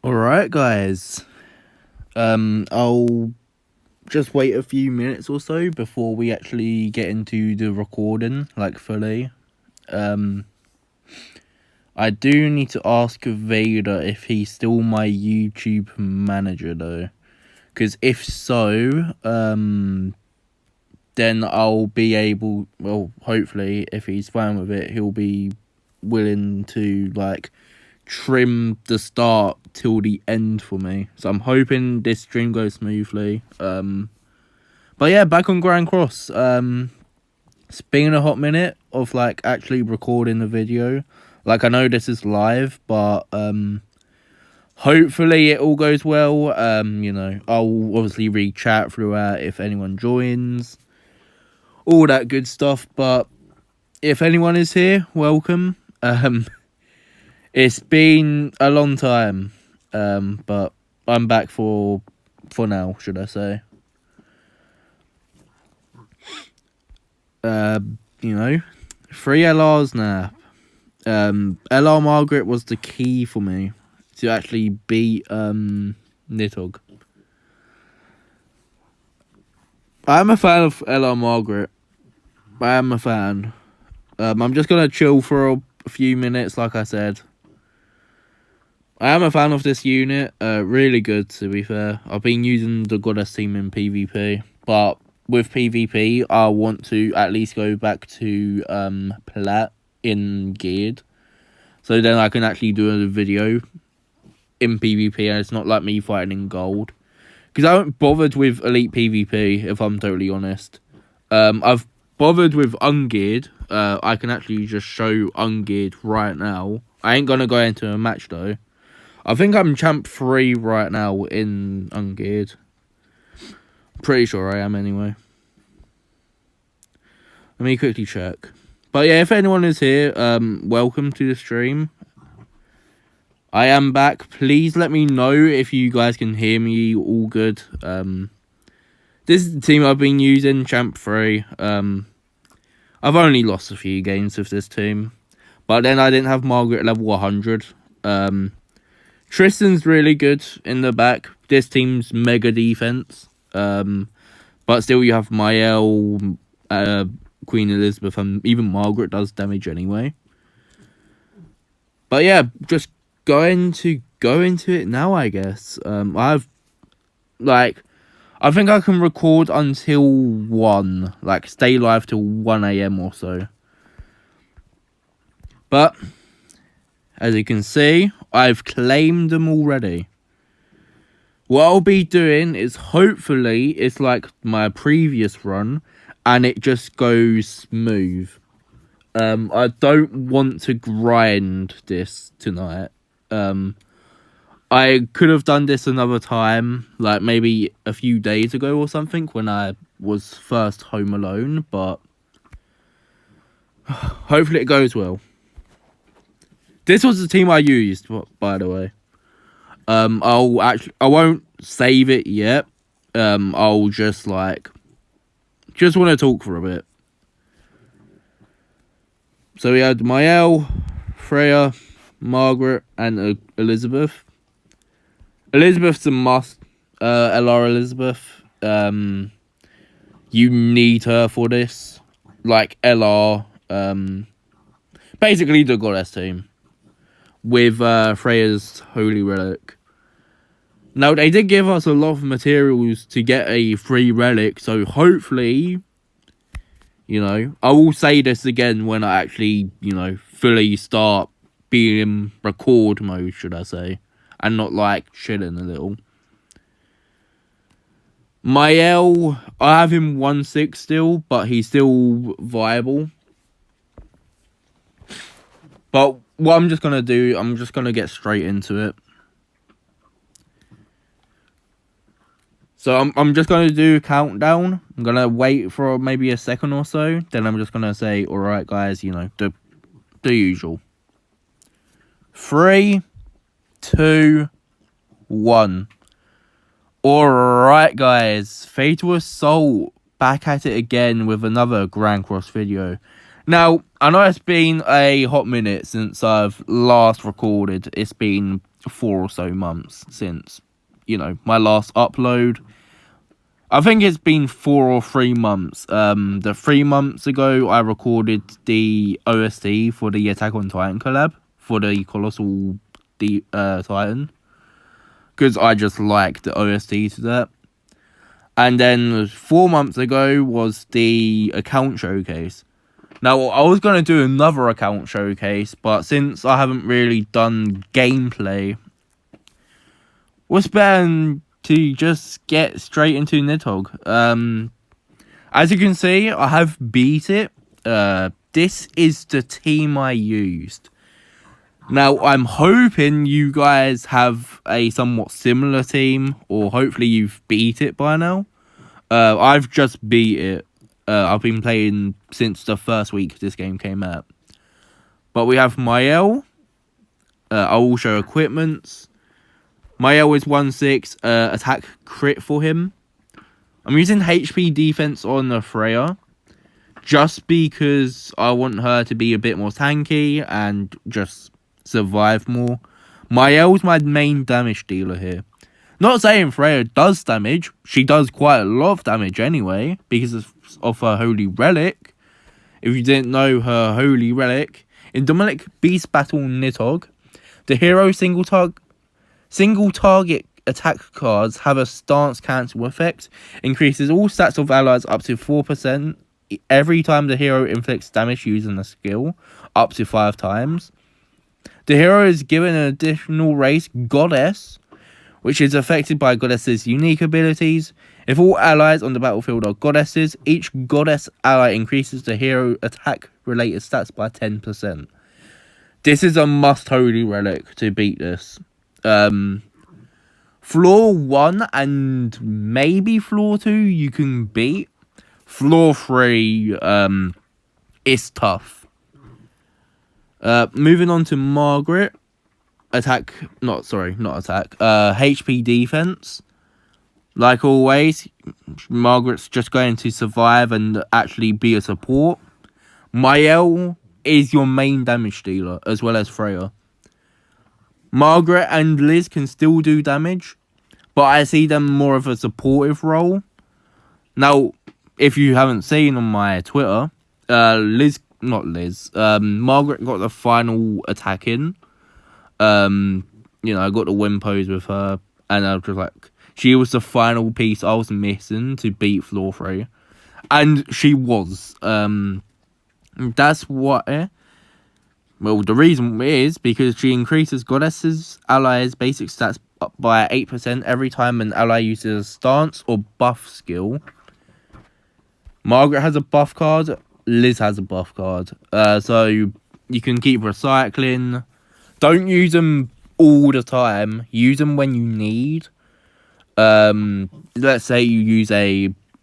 Alright, guys. I'll just wait a few minutes or so before we actually get into the recording, like, fully. I do need to ask Vader if he's still my YouTube manager, though. Because if so, then I'll be able, well, hopefully, if he's fine with it, he'll be willing to, like, trim the start till the end for me. So I'm hoping this stream goes smoothly. But yeah, back on Grand Cross. It's been a hot minute of like actually recording the video. Like I know this is live, but hopefully it all goes well. I'll obviously read chat throughout if anyone joins. All that good stuff, but if anyone is here, welcome. It's been a long time, but I'm back for now, should I say. Free LRs now. LR Margaret was the key for me to actually beat Nidhoggr. I'm a fan of LR Margaret. I am a fan. I'm just gonna chill for a few minutes, like I said. I am a fan of this unit. Really good, to be fair. I've been using the Goddess team in PvP, but with PvP, I want to at least go back to Plat in Geared. So then I can actually do a video in PvP, and it's not like me fighting in Gold. Because I haven't bothered with Elite PvP, if I'm totally honest. I've bothered with Ungeared. I can actually just show Ungeared right now. I ain't gonna go into a match, though. I think I'm Champ 3 right now in Ungeared. Pretty sure I am, anyway. Let me quickly check. But yeah, if anyone is here, welcome to the stream. I am back. Please let me know if you guys can hear me all good. This is the team I've been using, Champ 3. I've only lost a few games with this team. But then I didn't have Margaret level 100. Tristan's really good in the back. This team's mega defense. But still you have Mael, Queen Elizabeth, and even Margaret does damage anyway. But yeah, just going to go into it now, I guess. I think I can record until 1. Like, stay live till 1 AM or so. But as you can see, I've claimed them already. What I'll be doing is hopefully it's like my previous run and it just goes smooth. I don't want to grind this tonight. I could have done this another time, like maybe a few days ago or something when I was first home alone, but hopefully it goes well. This was the team I used, by the way. I won't save it yet. I'll just want to talk for a bit. So we had Mael, Freya, Margaret, and Elizabeth. Elizabeth's a must. LR Elizabeth. You need her for this. Like LR. Basically the Goddess team. With Freya's Holy Relic. Now, they did give us a lot of materials to get a free relic, so hopefully, I will say this again when I actually, fully start being in record mode, should I say, and not, like, chilling a little. Mael, I have him 1-6 still, but he's still viable. But what I'm just going to do, I'm just going to get straight into it. So I'm just going to do a countdown. I'm going to wait for maybe a second or so. Then I'm just going to say, alright guys, the usual. 3, 2, 1. Alright guys, Fatal Assault back at it again with another Grand Cross video. Now, I know it's been a hot minute since I've last recorded. It's been 4 or so months since, my last upload. I think it's been 4 or 3 months. The 3 months ago, I recorded the OST for the Attack on Titan collab for the Colossal Titan, because I just like the OST to that. And then 4 months ago was the account showcase. Now, I was going to do another account showcase, but since I haven't really done gameplay, what's better to just get straight into Nidhoggr. As you can see, I have beat it. This is the team I used. Now, I'm hoping you guys have a somewhat similar team, or hopefully you've beat it by now. I've just beat it. I've been playing since the first week this game came out. But we have Mael. I will show equipments. Mael is 1/6, attack crit for him. I'm using HP defense on the Freya, just because I want her to be a bit more tanky and just survive more. Mael's my main damage dealer here. Not saying Freya does damage. She does quite a lot of damage anyway, because of her Holy Relic. If you didn't know her Holy Relic, in Demonic Beast Battle Nidhoggr, the hero single target attack cards have a stance cancel effect. Increases all stats of allies up to 4% every time the hero inflicts damage using a skill, up to 5 times. The hero is given an additional race, Goddess, which is affected by Goddess's unique abilities. If all allies on the battlefield are Goddesses, each Goddess ally increases the hero attack-related stats by 10%. This is a must Holy Relic to beat this. Floor 1 and maybe Floor 2 you can beat. Floor 3 is tough. Moving on to Margaret. HP defense. Like always, Margaret's just going to survive and actually be a support. Mael is your main damage dealer, as well as Freya. Margaret and Liz can still do damage, but I see them more of a supportive role. Now, if you haven't seen on my Twitter, Margaret got the final attack in. I got the win pose with her, and I was just like, she was the final piece I was missing to beat Floor 3. And she was. That's why. Well, the reason is because she increases Goddess's allies' basic stats up by 8% every time an ally uses a stance or buff skill. Margaret has a buff card. Liz has a buff card. So you can keep recycling. Don't use them all the time. Use them when you need. Let's say you use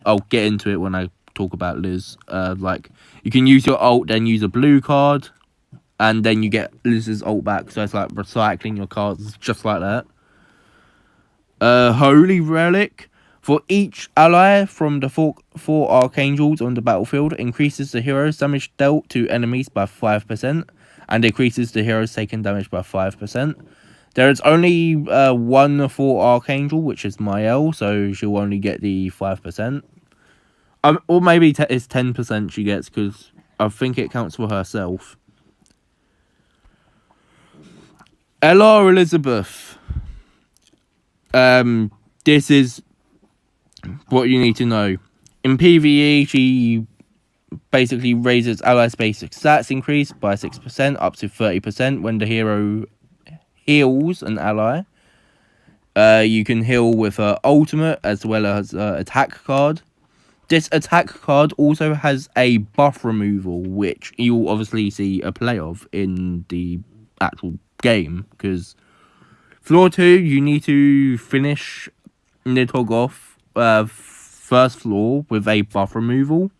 I'll get into it when I talk about Liz. You can use your ult, then use a blue card, and then you get Liz's ult back. So it's like recycling your cards just like that. Holy Relic. For each ally from the four Archangels on the battlefield, increases the hero's damage dealt to enemies by 5%, and decreases the hero's taken damage by 5%. There is only one 4 Archangel, which is Mael, so she'll only get the 5%. Or maybe it's 10% she gets, because I think it counts for herself. Ella Elizabeth. This is what you need to know. In PvE, she basically raises allies' basic stats increase by 6% up to 30% when the hero heals an ally. You can heal with her ultimate as well as attack card. This attack card also has a buff removal, which you'll obviously see a play of in the actual game, because Floor 2, you need to finish Nidhoggr off first floor with a buff removal,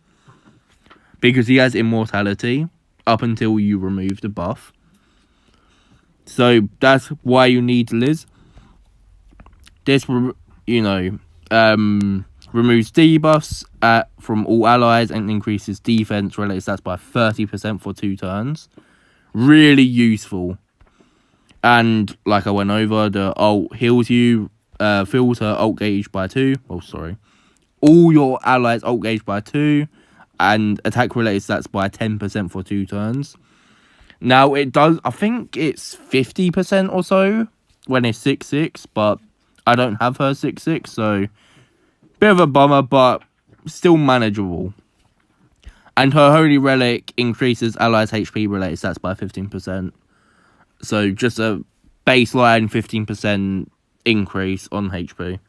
because he has immortality up until you remove the buff. So that's why you need Liz. This, removes debuffs from all allies and increases defense related stats by 30% for 2 turns. Really useful. And like I went over, the ult heals you, fills her ult gauge by 2. Oh, sorry. All your allies ult gauge by 2. And attack related stats by 10% for 2 turns. Now, it does, I think it's 50% or so when it's 6-6, but I don't have her 6-6, so bit of a bummer, but still manageable. And her Holy Relic increases allies' HP related stats by 15%. So just a baseline 15% increase on HP.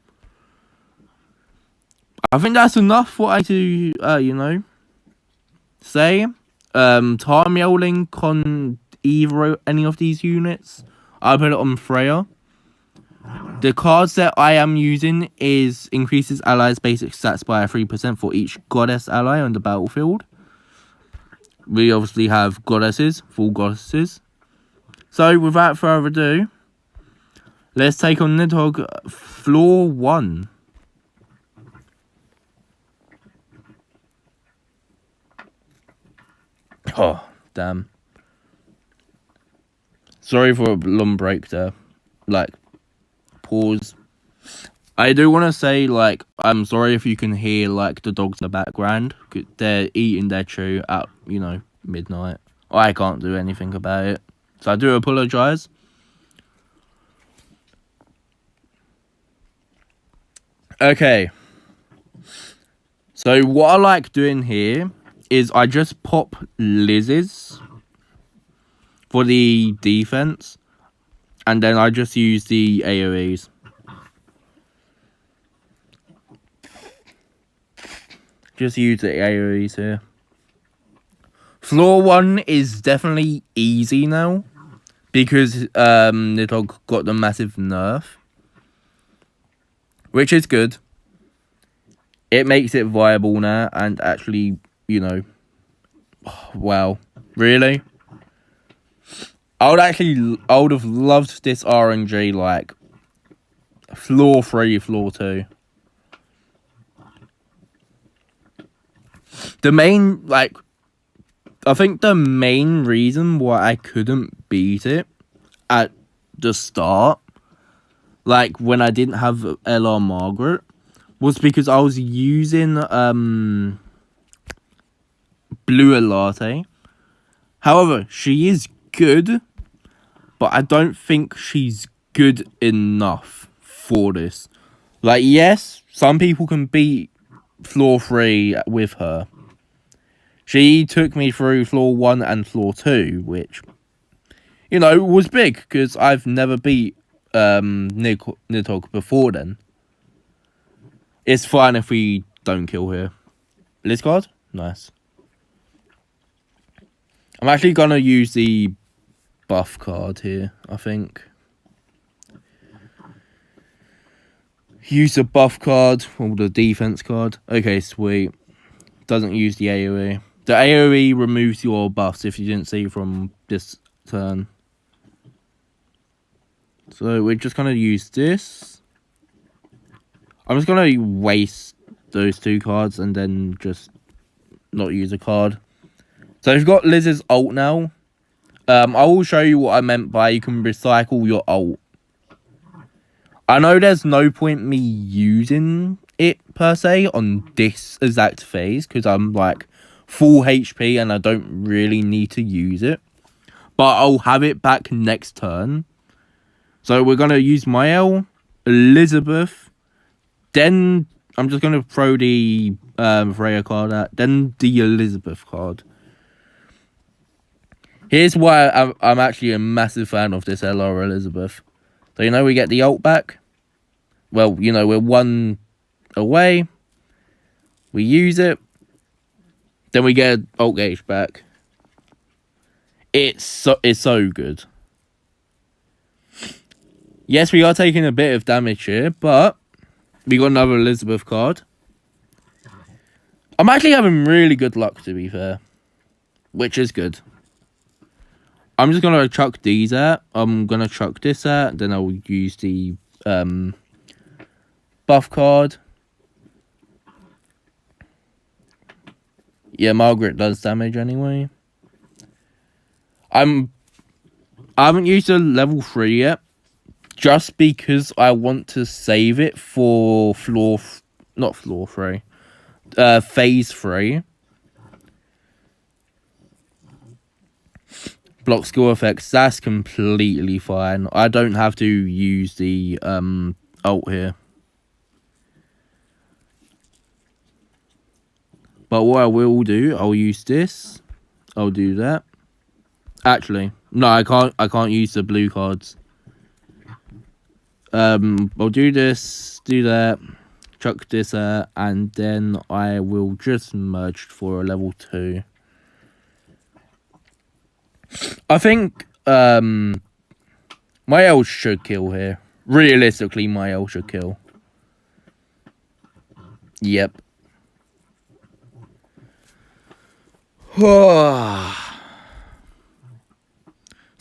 I think that's enough for I to, say. Time Link on any of these units. I'll put it on Freya. The cards that I am using is increases allies' basic stats by 3% for each goddess ally on the battlefield. We obviously have goddesses, full goddesses. So without further ado, let's take on Nidhoggr floor 1. Oh, damn. Sorry for a long break there. Like, pause. I do want to say, like, I'm sorry if you can hear, like, the dogs in the background. They're eating their chew at, midnight. I can't do anything about it. So I do apologise. Okay. So what I like doing here is I just pop Lizz's for the defense. And then I just use the AoEs. Just use the AoEs here. Floor 1 is definitely easy now. Because Nidhoggr got the massive nerf. Which is good. It makes it viable now. And actually, wow. Really? I would have loved this RNG like floor 3, floor 2. I think the main reason why I couldn't beat it at the start, like when I didn't have LR Margaret, was because I was using Blue Latte. However, she is good, but I don't think she's good enough for this. Like, yes, some people can beat floor 3 with her. She took me through floor 1 and floor 2, which, was big, because I've never beat Nidhoggr before then. It's fine if we don't kill here. Liz card? Nice. I'm actually going to use the buff card here, I think. Use the buff card, or the defense card. Okay, sweet. Doesn't use the AoE. The AoE removes your buffs, if you didn't see from this turn. So we're just going to use this. I'm just going to waste those 2 cards and then just not use a card. So we've got Liz's ult now. I will show you what I meant by you can recycle your ult. I know there's no point me using it per se on this exact phase because I'm like full HP and I don't really need to use it. But I'll have it back next turn. So we're going to use Mael, Elizabeth, then I'm just going to throw the Freya card out, then the Elizabeth card. Here's why I'm actually a massive fan of this LR Elizabeth. So, we get the ult back. Well, we're 1 away. We use it. Then we get ult gauge back. It's so good. Yes, we are taking a bit of damage here, but we got another Elizabeth card. I'm actually having really good luck, to be fair. Which is good. I'm just going to chuck these out. I'm going to chuck this out. Then I'll use the buff card. Yeah, Margaret does damage anyway. I'm I haven't used a level 3 yet, just because I want to save it for phase 3. Block skill effects, that's completely fine. I don't have to use the ult here. But what I will do, I'll use this. I'll do that. Actually, no, I can't use the blue cards. I'll do this, do that, chuck this and then I will just merge for a level 2. I think my L should kill here. Realistically, my L should kill. Yep.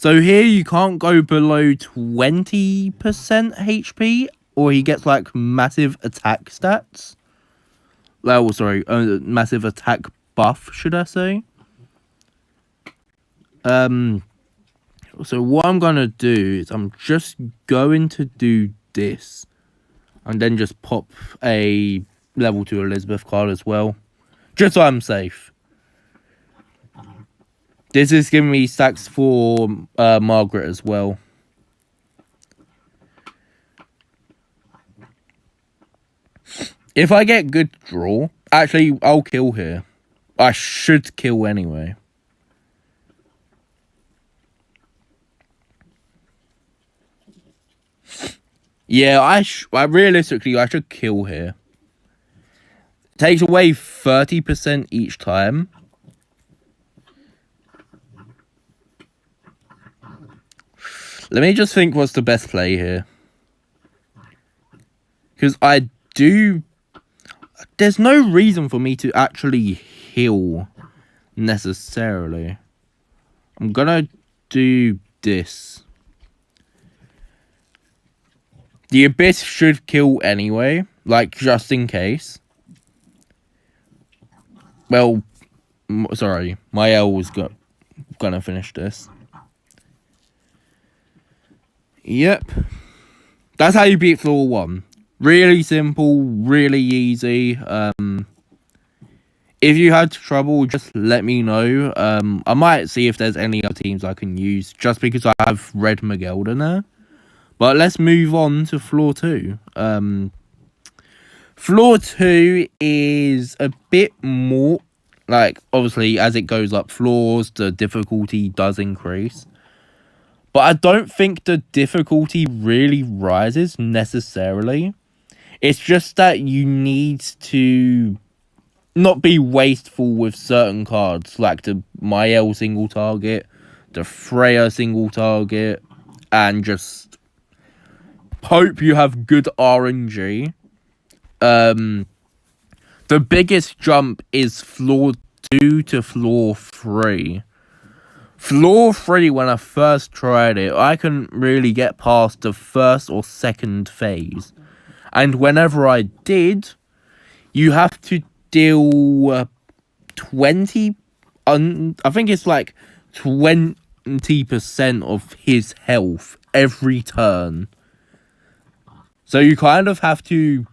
So here you can't go below 20% HP, or he gets like massive attack stats. Oh, sorry, massive attack buff, should I say? So what I'm gonna do is I'm just going to do this, and then just pop a level 2 Elizabeth card as well, just so I'm safe. This is giving me stacks for Margaret as well. If I get good draw, actually, I'll kill here. I should kill anyway. Yeah, I realistically, I should kill here. Takes away 30% each time. Let me just think what's the best play here. Because there's no reason for me to actually heal necessarily. I'm gonna do this. The Abyss should kill anyway, like just in case. Well, sorry, my L was gonna finish this. Yep. That's how you beat floor 1. Really simple, really easy. If you had trouble, just let me know. I might see if there's any other teams I can use, just because I have Red Miguel in there. But let's move on to floor 2. Floor 2 is a bit more, like, obviously, as it goes up floors, the difficulty does increase. But I don't think the difficulty really rises necessarily. It's just that you need to not be wasteful with certain cards, like the Mael single target, the Freya single target, and just hope you have good RNG. The biggest jump is floor 2 to floor 3. Floor 3, when I first tried it, I couldn't really get past the first or second phase. And whenever I did, you have to deal 20... I think it's like 20% of his health every turn. So you kind of have to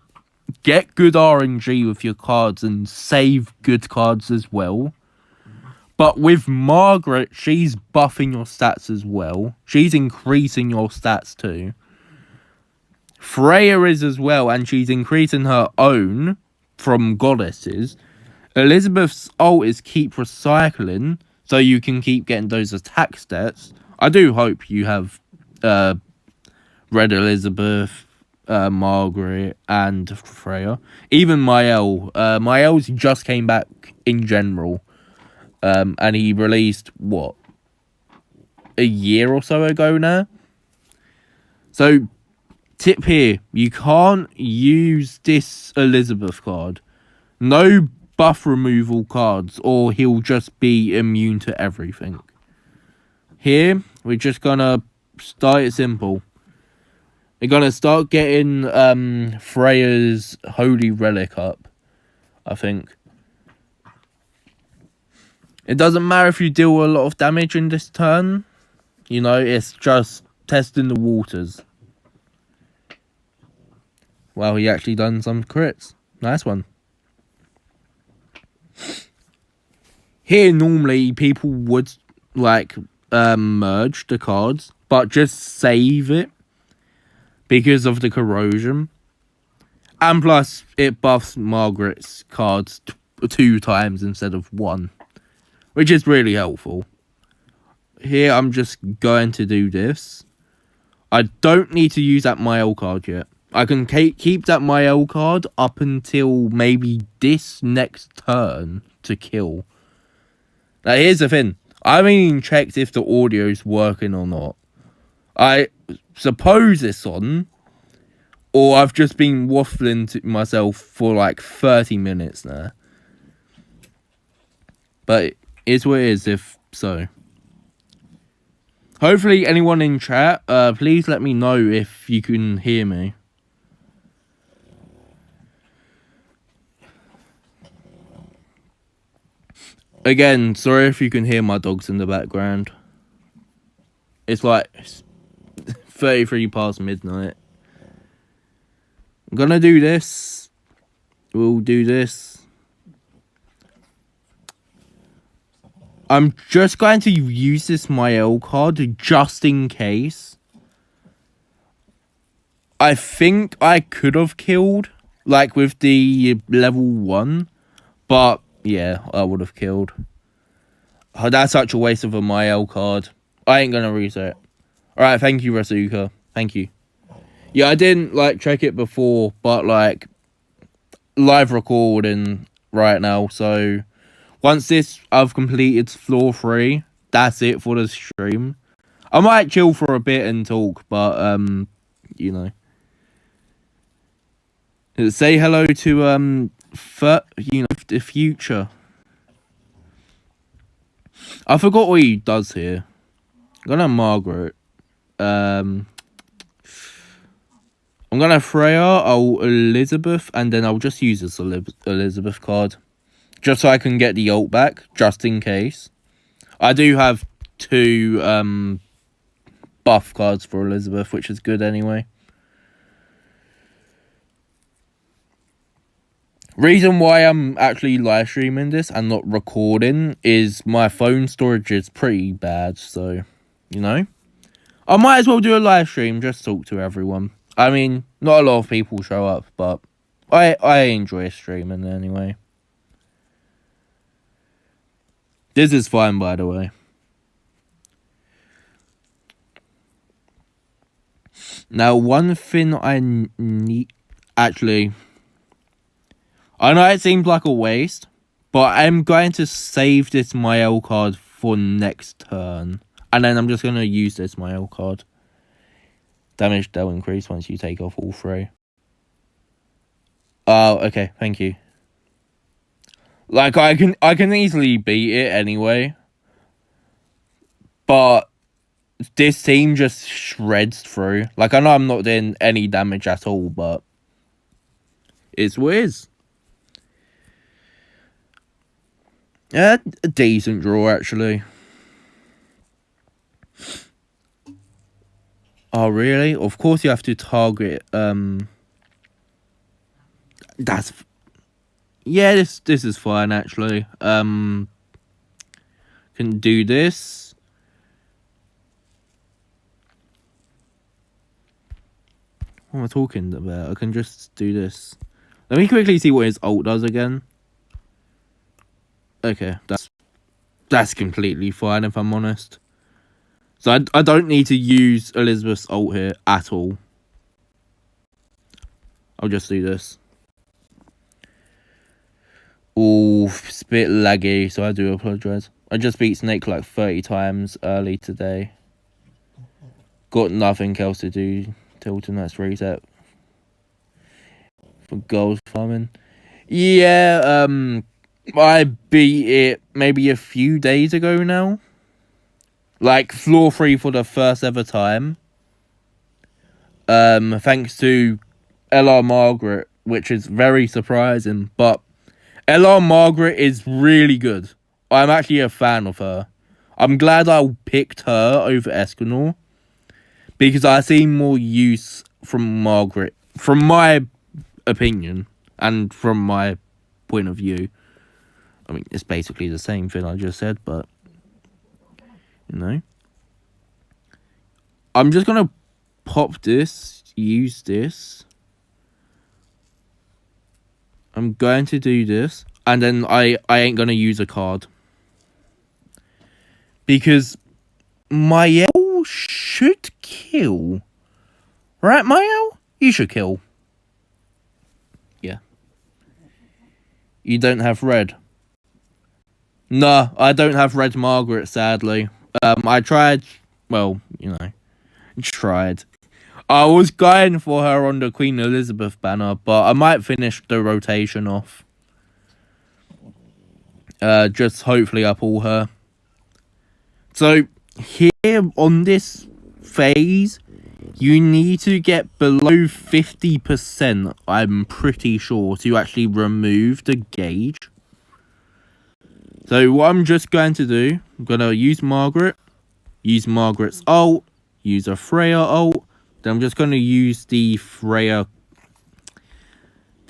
get good RNG with your cards and save good cards as well. But with Margaret, she's buffing your stats as well. She's increasing your stats too. Freya is as well, and she's increasing her own from goddesses. Elizabeth's ult is keep recycling, so you can keep getting those attack stats. I do hope you have Red Elizabeth, Margaret, and Freya. Even Mael. Mael's just came back in general. And he released, what, a year or so ago now? So, tip here, you can't use this Elizabeth card. No buff removal cards, or he'll just be immune to everything. Here, we're just gonna start it simple. We're gonna start getting Freya's Holy Relic up, I think. It doesn't matter if you deal a lot of damage in this turn. You know, it's just testing the waters. Well, he actually done some crits. Nice one. Here, normally, people would, like, merge the cards, but just save it because of the corrosion. And plus, it buffs Margaret's cards 2 times instead of 1, which is really helpful. Here, I'm just going to do this. I don't need to use that Mael card yet. I can keep that Mael card up until maybe this next turn to kill. Now, here's the thing. I haven't even checked if the audio's working or not. I suppose it's on. Or I've just been waffling to myself for like 30 minutes now. But it's what it is, if so. Hopefully anyone in chat, please let me know if you can hear me. Again, sorry if you can hear my dogs in the background. It's like 33 past midnight. I'm gonna do this. We'll do this. I'm just going to use this Mael card just in case. I think I could have killed, like with the level 1, but yeah, I would have killed. Oh, that's such a waste of a Mael card. I ain't gonna reset. Alright, thank you, Rasuka. Thank you. Yeah, I didn't, like, check it before, but, like, live recording right now, so once I've completed floor 3, that's it for the stream. I might chill for a bit and talk, but, you know. Say hello to, the future. I forgot what he does here. I'm gonna Margaret. I'm gonna Freya, I'll Elizabeth, and then I'll just use this Elizabeth card. Just so I can get the ult back, just in case. I do have 2 buff cards for Elizabeth, which is good anyway. Reason why I'm actually live streaming this and not recording is my phone storage is pretty bad, so, you know. I might as well do a live stream, just talk to everyone. I mean, not a lot of people show up, but I enjoy streaming anyway. This is fine, by the way. Now, one thing I need... Actually, I know it seems like a waste, but I'm going to save this Mael card for next turn. And then I'm just going to use this Mael card. Damage they'll increase once you take off all 3. Oh, okay, thank you. Like, I can easily beat it anyway. But this team just shreds through. Like, I know I'm not doing any damage at all, but it's what it is. Yeah, a decent draw, actually. Oh, really? Of course you have to target, that's... Yeah, this is fine, actually. Can do this. What am I talking about? I can just do this. Let me quickly see what his ult does again. Okay, that's completely fine, if I'm honest. So I don't need to use Elizabeth's ult here at all. I'll just do this. Ooh, it's a bit laggy, so I do apologise. I just beat Snake like 30 times early today. Got nothing else to do till tonight's reset. For gold farming. Yeah, I beat it maybe a few days ago now. Like, floor 3 for the first ever time. Thanks to LR Margaret, which is very surprising. But LR Margaret is really good. I'm actually a fan of her. I'm glad I picked her over Escanor, because I see more use from Margaret, from my opinion, and from my point of view. I mean, it's basically the same thing I just said, but, you know. I'm just going to pop this, use this. I'm going to do this, and then I ain't going to use a card. Because Mael should kill. Right, Mael? You should kill. Yeah. You don't have red. No, I don't have red Margaret, sadly. I tried. Well, you know. Tried. I was going for her on the Queen Elizabeth banner, but I might finish the rotation off. Just hopefully I pull her. So, here on this phase, you need to get below 50%, I'm pretty sure, to actually remove the gauge. So, what I'm just going to do, I'm going to use Margaret, use Margaret's ult, use a Freya ult, then I'm just going to use the Freya.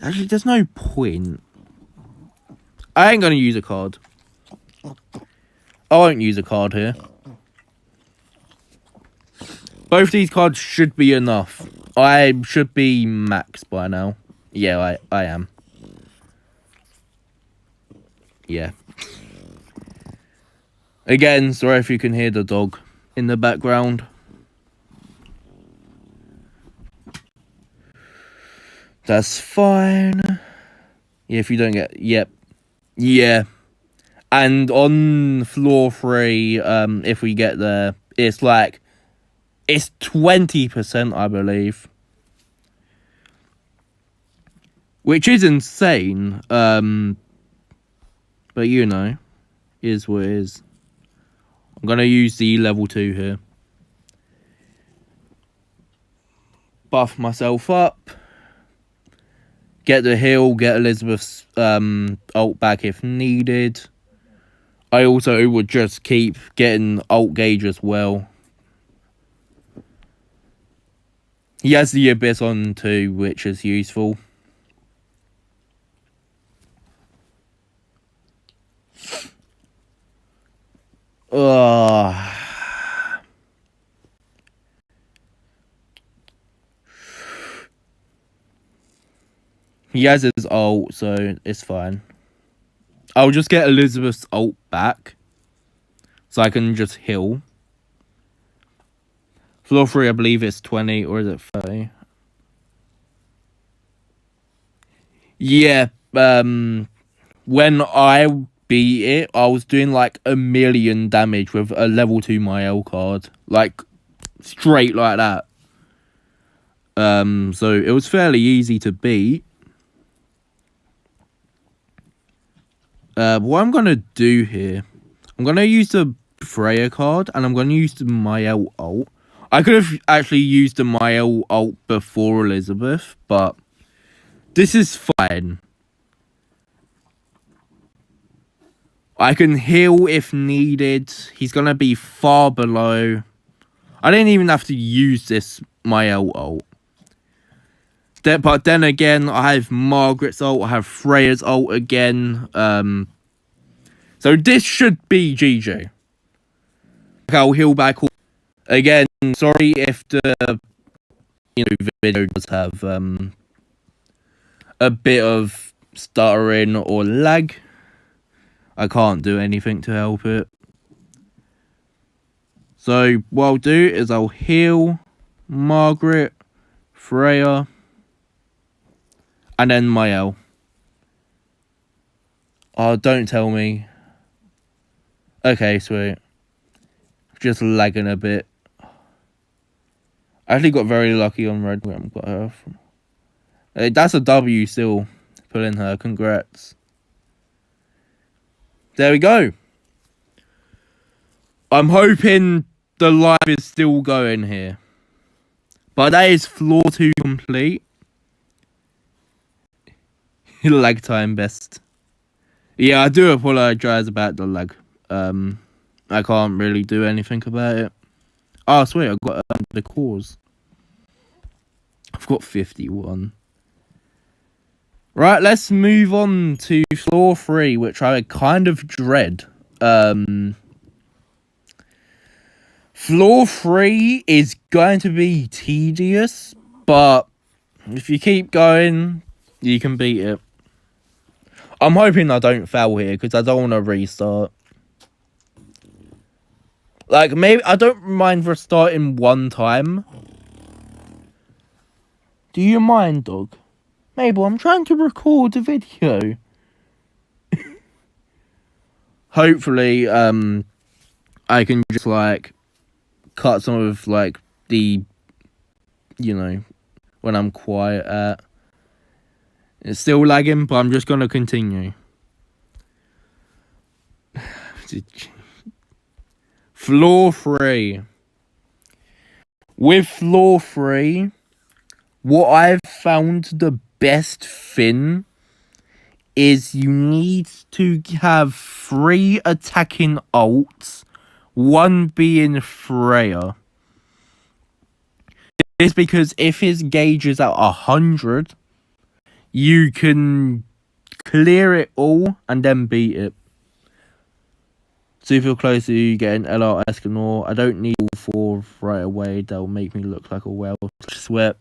Actually, there's no point. I ain't going to use a card. I won't use a card here. Both these cards should be enough. I should be max by now. Yeah, I am. Yeah. Again, sorry if you can hear the dog in the background. That's fine. Yeah, if you don't get... Yep. Yeah. And on floor 3, if we get there, it's like... It's 20%, I believe. Which is insane. But you know, is what it is. I'm going to use the level 2 here. Buff myself up. Get the heal, get Elizabeth's ult back if needed. I also would just keep getting ult gauge as well. He has the Abyss on too, which is useful. He has his ult, so it's fine. I'll just get Elizabeth's ult back, so I can just heal. Floor 3, I believe it's 20, or is it 30? Yeah, when I beat it, I was doing like 1 million damage with a level 2 Mael card. Like, straight like that. So it was fairly easy to beat. What I'm going to do here, I'm going to use the Freya card, and I'm going to use the Mael ult. I could have actually used the Mael ult before Elizabeth, but this is fine. I can heal if needed. He's going to be far below. I didn't even have to use this Mael ult. But then again, I have Margaret's ult, I have Freya's ult again. So this should be GG. I'll heal back. Again, sorry if the video does have a bit of stuttering or lag. I can't do anything to help it. So what I'll do is I'll heal Margaret, Freya, and then Mael. Oh, don't tell me. Okay, sweet. Just lagging a bit. I actually got very lucky on red. Where I got her from. That's a W still. Pulling her. Congrats. There we go. I'm hoping the live is still going here. But that is floor 2 complete. Lag time best. Yeah, I do apologise about the lag. I can't really do anything about it. Oh, sweet, I've got the cause. I've got 51. Right, let's move on to floor 3, which I kind of dread. Floor 3 is going to be tedious, but if you keep going, you can beat it. I'm hoping I don't fail here, because I don't want to restart. Like, maybe I don't mind restarting one time. Do you mind, dog? Mabel, I'm trying to record a video. Hopefully, I can just, like, cut some of, like, the, you know, when I'm quiet at. It's still lagging, but I'm just going to continue. Floor 3. With floor 3, what I've found the best thing is you need to have 3 attacking ults, 1 being Freya. It's because if his gauge is at 100, you can clear it all and then beat it. Super close to getting LR Escanor. I don't need all 4 right away. That'll make me look like a whale. Sweat.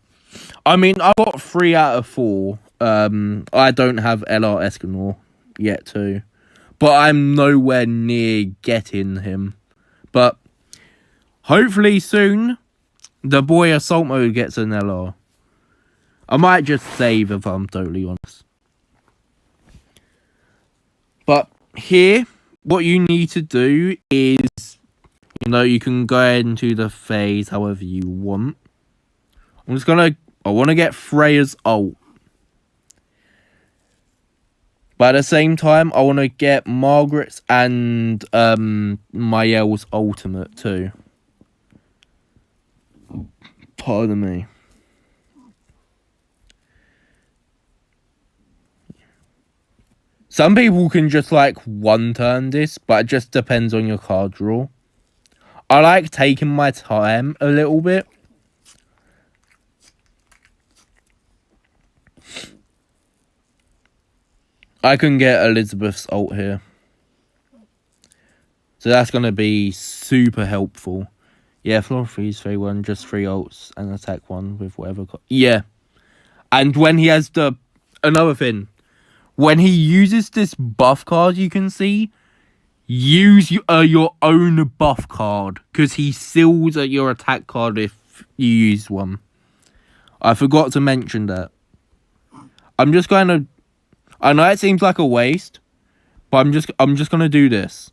I mean, I got 3 out of 4. I don't have LR Escanor yet too. But I'm nowhere near getting him. But hopefully soon, the boy Assault Mode gets an LR. I might just save if I'm totally honest. But here, what you need to do is, you know, you can go into the phase however you want. I want to get Freya's ult. But at the same time, I want to get Margaret's and Mael's ultimate too. Pardon me. Some people can just, like, one-turn this, but it just depends on your card draw. I like taking my time a little bit. I can get Elizabeth's ult here. So that's going to be super helpful. Yeah, floor 3 is 3-1, just 3 ults and attack 1 with whatever. Yeah. And when he has the... Another thing. When he uses this buff card, you can see, use your own buff card, because he seals your attack card if you use one. I forgot to mention that. I'm just going to... I know it seems like a waste, but I'm just going to do this.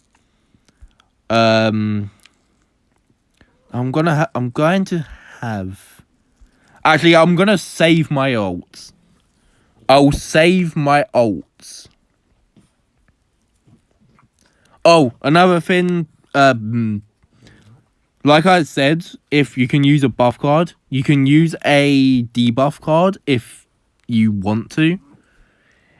I'm going to have... Actually, I'm going to save my ults. I'll save my ults. Oh, another thing, like I said, if you can use a buff card, you can use a debuff card if you want to.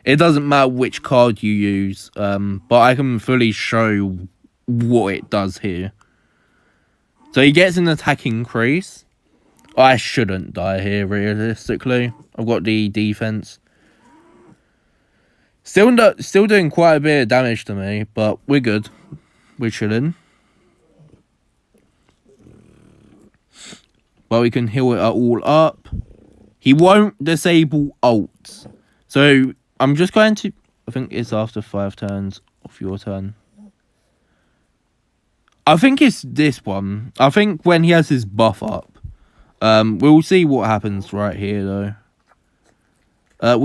It doesn't matter which card you use, but I can fully show what it does here. So he gets an attack increase. I shouldn't die here, realistically. I've got the defense. Still doing quite a bit of damage to me, but we're good. We're chilling. But we can heal it all up. He won't disable ults. So I'm just going to... I think it's after 5 turns of your turn. I think it's this one. I think when he has his buff up. We'll see what happens right here, though.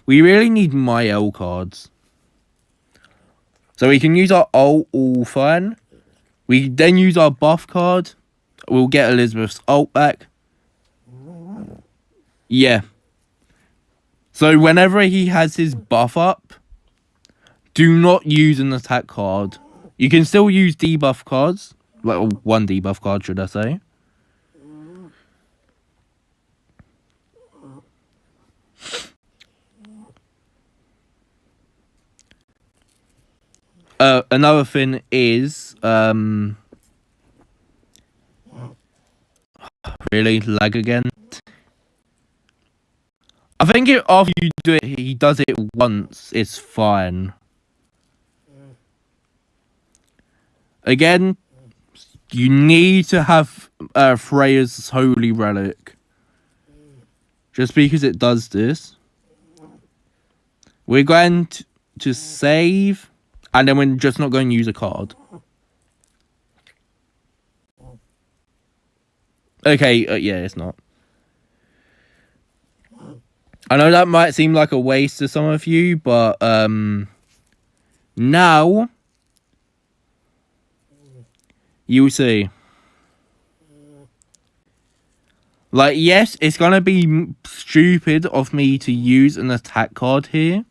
We really need Mael cards. So we can use our ult all fine. We then use our buff card. We'll get Elizabeth's ult back. Yeah. So whenever he has his buff up, do not use an attack card. You can still use debuff cards. Well, 1 debuff card, should I say. another thing is really lag again. I think after you do it, he does it once. It's fine. Again, you need to have Freya's Holy Relic. Just because it does this. We're going to save. And then we're just not going to use a card. Okay, yeah, it's not. I know that might seem like a waste to some of you, but now you will see. Like, yes, it's gonna be stupid of me to use an attack card here,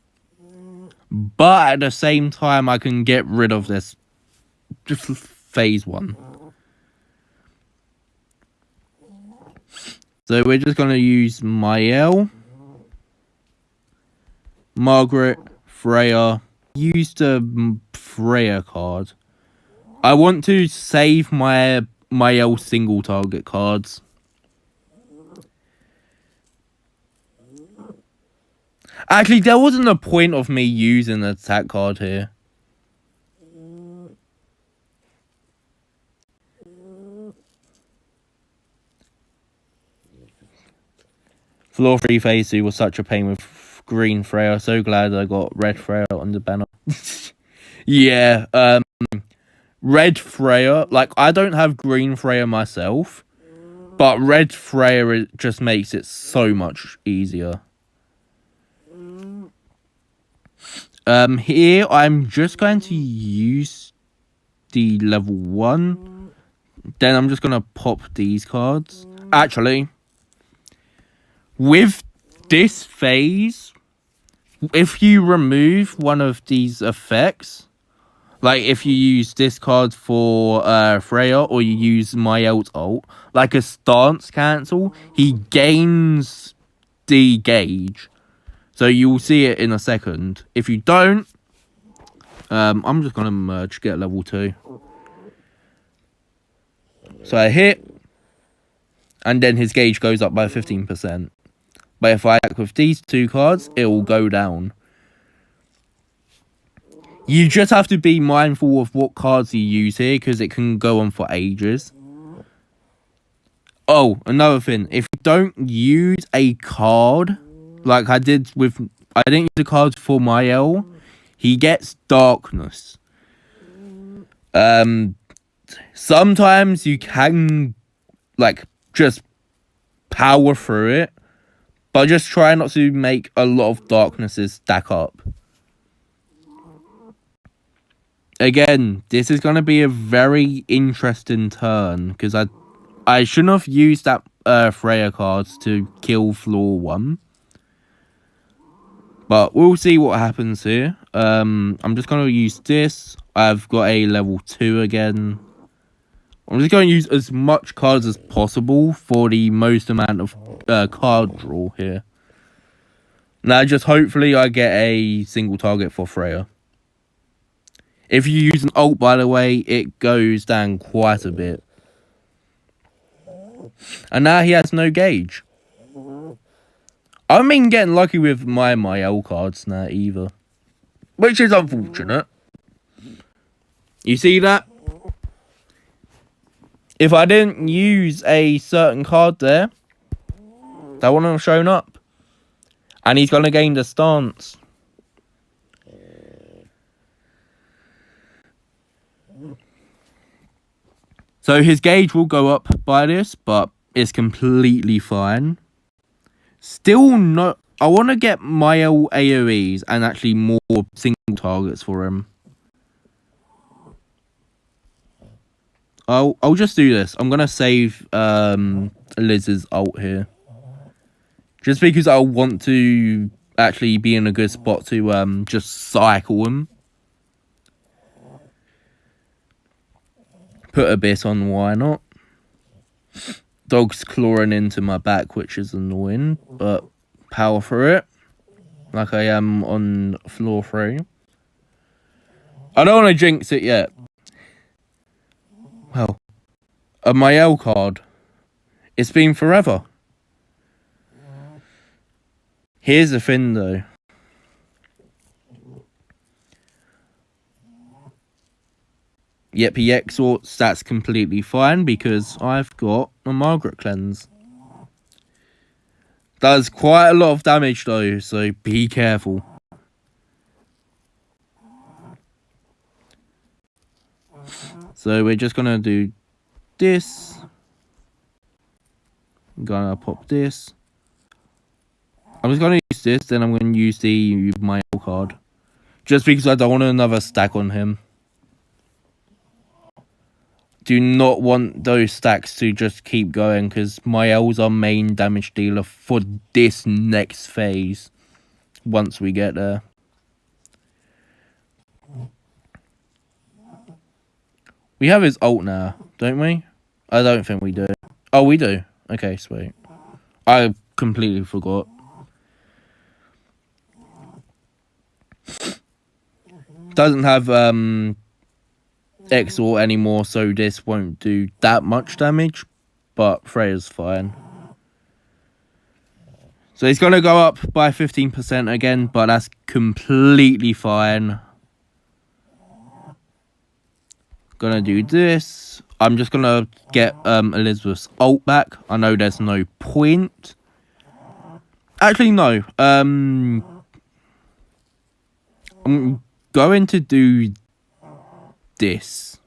but at the same time, I can get rid of this phase 1. So we're just gonna use Mael, Margaret, Freya. Use the Freya card. I want to save my Mael single target cards. Actually, there wasn't a point of me using the attack card here. Floor 3 phase 2 was such a pain with green Freya. So glad I got red Freya on the banner. Yeah, red Freya. Like, I don't have green Freya myself, but red Freya just makes it so much easier. Here I'm just going to use the level 1. Then I'm just gonna pop these cards. Actually, with this phase, if you remove one of these effects, like if you use this card for Freya or you use Mael's ult, like a stance cancel, he gains the gauge. So you'll see it in a second. If you don't, I'm just gonna merge, get level 2. So I hit, and then his gauge goes up by 15%. But if I attack with these 2 cards, it will go down. You just have to be mindful of what cards you use here, because it can go on for ages. Oh, another thing. If you don't use a card, like I did with... I didn't use a card for Mael. He gets darkness. Sometimes you can, like, just power through it. But just try not to make a lot of darknesses stack up. Again, this is going to be a very interesting turn. Because I shouldn't have used that Freya cards to kill floor 1. But we'll see what happens here. I'm just going to use this. I've got a level 2 again. I'm just going to use as much cards as possible for the most amount of card draw here. Now, just hopefully I get a single target for Freya. If you use an ult, by the way, it goes down quite a bit. And now he has no gauge. I haven't been getting lucky with my Mael cards now either. Which is unfortunate. You see that? If I didn't use a certain card there, that wouldn't have shown up. And he's going to gain the stance. So his gauge will go up by this, but it's completely fine. Still not... I want to get Mael AoEs and actually more single targets for him. I'll just do this. I'm going to save Liz's ult here. Just because I want to actually be in a good spot to just cycle him. Put a bit on, why not? Dog's clawing into my back, which is annoying, but power through it. Like I am on floor 3. I don't want to jinx it yet. Well, my L card. It's been forever. Here's the thing, though. Yep, he exhorts. That's completely fine because I've got a Margaret cleanse. Does quite a lot of damage though, so be careful. So we're just gonna do this. I'm gonna pop this. I'm just gonna use this, then I'm gonna use my L card. Just because I don't want another stack on him. Do not want those stacks to just keep going because my L's our main damage dealer for this next phase. Once we get there. We have his ult now, don't we? I don't think we do. Oh, we do. Okay, sweet. I completely forgot. Doesn't have exhort anymore, so this won't do that much damage, but Freya's fine. So it's gonna go up by 15% again, but that's completely fine. Gonna do this. I'm just gonna get Elizabeth's ult back. I know there's no point. Actually, no. I'm going to do this.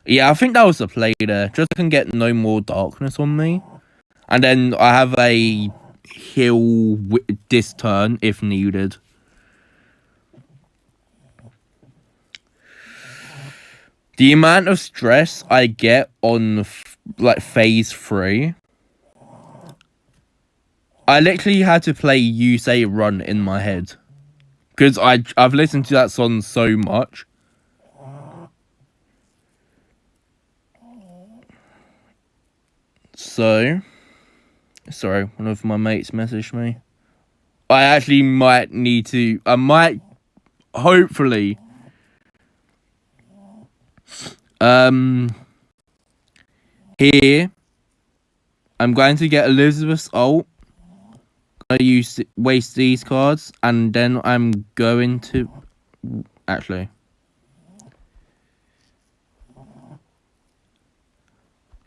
Yeah, I think that was the play there. Just so I can get no more darkness on me. And then I have a heal this turn if needed. The amount of stress I get on like phase 3. I literally had to play You Say Run in my head. Because I've listened to that song so much. So, sorry, one of my mates messaged me. I actually might need to, hopefully, here, I'm going to get Elizabeth's ult. I waste these cards, and then I'm going to, actually,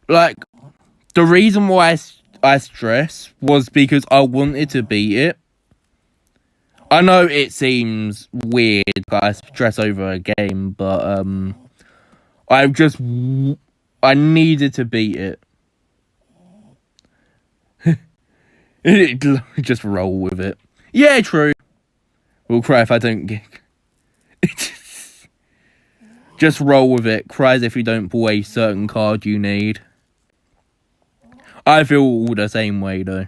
like, the reason why I stress was because I wanted to beat it. I know it seems weird that I stress over a game, but I needed to beat it. Just roll with it. Yeah, true. We'll cry if I don't get. Just roll with it. Cries if you don't pull a certain card you need. I feel all the same way though.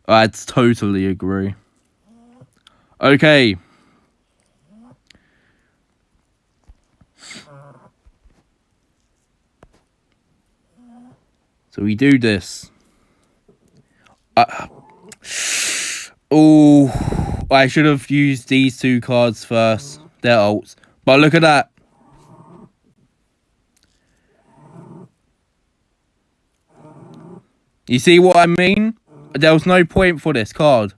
I totally agree. Okay. So we do this. Oh, I should have used these 2 cards first. They're ults. But look at that. You see what I mean? There was no point for this card.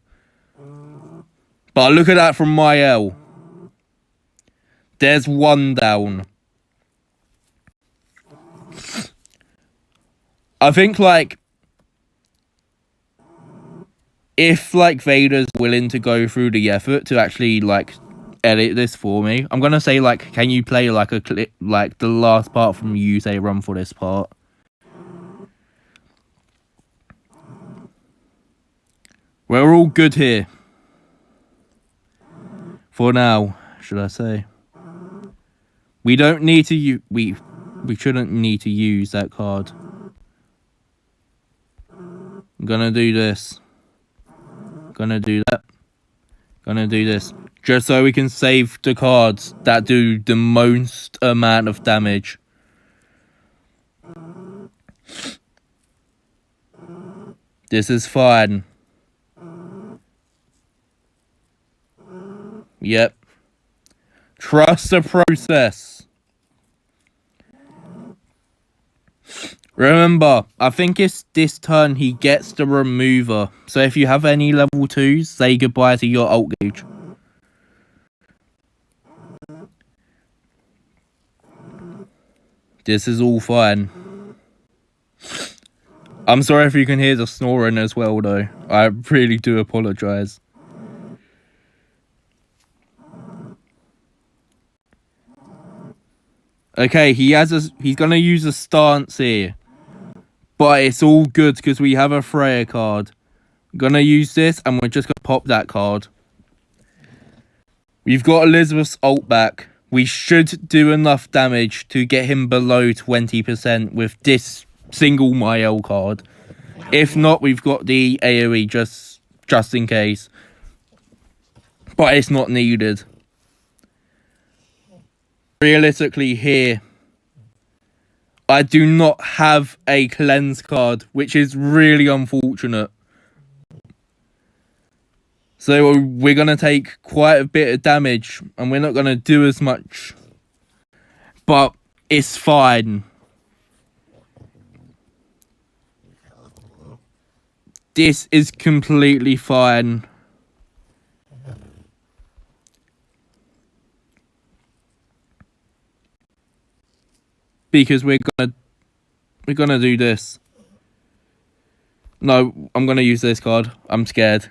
But look at that from my L. There's 1 down. I think, like, if, like, Vader's willing to go through the effort to actually, like, edit this for me, I'm gonna say, like, can you play, like, a clip, like, the last part from You Say Run for this part? We're all good here. For now, should I say. We don't need to we shouldn't need to use that card. I'm gonna do this. Gonna do that. Gonna do this. Just so we can save the cards that do the most amount of damage. This is fine. Yep. Trust the process. Remember, I think it's this turn he gets the remover. So if you have any level 2s, say goodbye to your alt gauge. This is all fine. I'm sorry if you can hear the snoring as well, though. I really do apologise. Okay, he's gonna use a stance here. But it's all good because we have a Freya card. Gonna use this and we're just gonna pop that card. We've got Elizabeth's ult back. We should do enough damage to get him below 20% with this single Mael card. If not, we've got the AoE just in case. But it's not needed. Realistically here, I do not have a cleanse card, which is really unfortunate. So we're going to take quite a bit of damage, and we're not going to do as much. But it's fine. This is completely fine. Because we're gonna do this. No, I'm gonna use this card. I'm scared.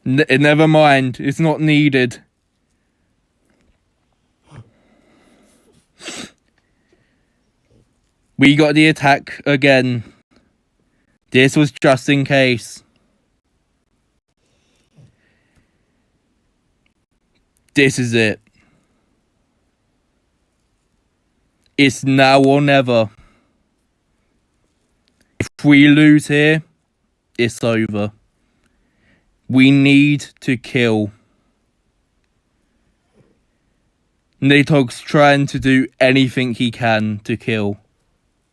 Never mind. It's not needed. We got the attack again. This was just in case. This is it. It's now or never. If we lose here, it's over. We need to kill. Nidhogg's trying to do anything he can to kill.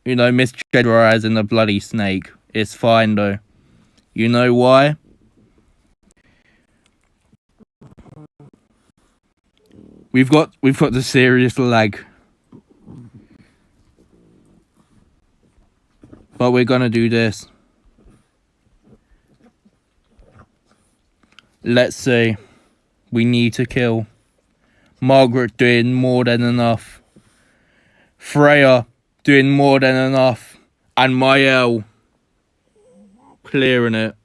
You know, mischaracterizing the bloody snake. It's fine though. You know why? We've got the serious lag. But we're gonna do this. Let's see. We need to kill. Margaret doing more than enough. Freya doing more than enough. And Mael clearing it.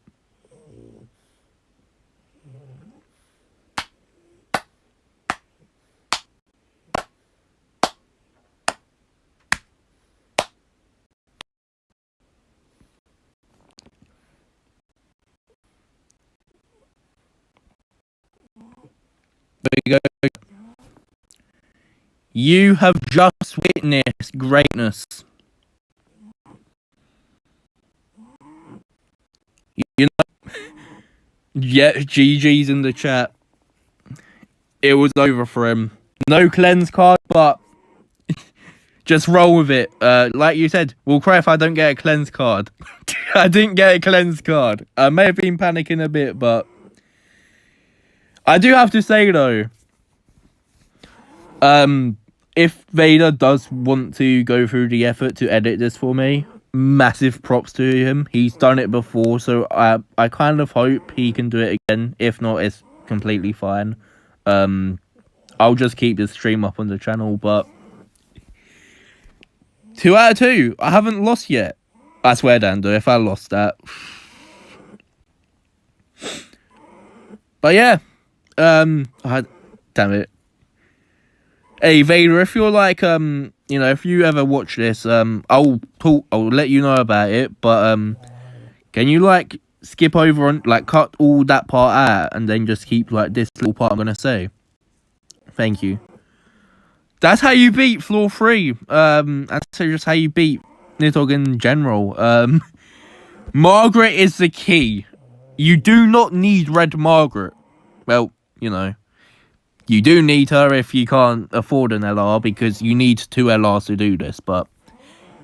There you go. You have just witnessed greatness. You know, yeah, GG's in the chat. It was over for him. No cleanse card, but just roll with it. Like you said, we'll cry if I don't get a cleanse card. I didn't get a cleanse card. I may have been panicking a bit, but I do have to say though, if Vader does want to go through the effort to edit this for me, massive props to him. He's done it before, so I kind of hope he can do it again. If not, it's completely fine. I'll just keep this stream up on the channel, but 2 out of 2. I haven't lost yet. I swear, Dando, if I lost that. But yeah. Damn it. Hey Vader, if you're like you know, if you ever watch this, I'll let you know about it, but can you like skip over and like cut all that part out and then just keep like this little part I'm gonna say? Thank you. That's how you beat floor 3. That's just how you beat Nidhoggr in general. Margaret is the key. You do not need Red Margaret. Well, you know, you do need her if you can't afford an LR, because you need 2 LRs to do this, but